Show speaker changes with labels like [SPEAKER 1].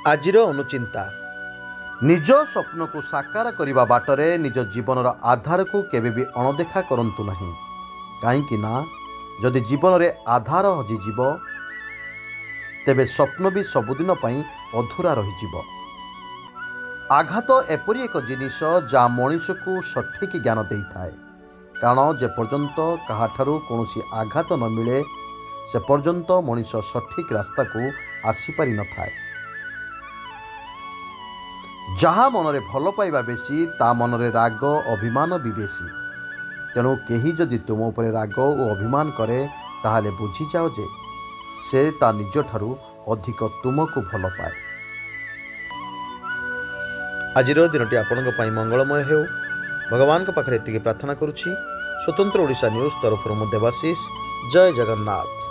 [SPEAKER 1] आजिर अनुचिंता निज स्वप्न को साकार करने बाटरे निज जीवन आधार को केबे भी अणदेखा करंतु नहीं। कहीं जदि जीवन रे आधार हजिଯିब तेबे स्वप्न भी सबुदिन पई अधूरा रहिजिब। आघात एपरी एक जिनिष जा मनीष को सठिक ज्ञान दे थाए, कारण जे पर्यंत काहाठारू कौनसी आघात न मिले से पर्यंत मनीष सठिक रास्ता को आसीपारि न थाए। जहाँ मनरे भल पाइबा बेसी ता मनरे राग अभिमान भी बेसी। तेणु केही जदि तुम उपरे राग और अभिमान करे ताहाले बुझी जाओ जे से ता निज ठारू अधिक तुमको भल पाए। आजिर दिनटी आपणक पई मंगलमय हेउ। भगवान पाखरे एतिकी प्रार्थना करुछि। स्वतंत्र ओडिशा न्यूज तरफ मु देवाशीष। जय जगन्नाथ।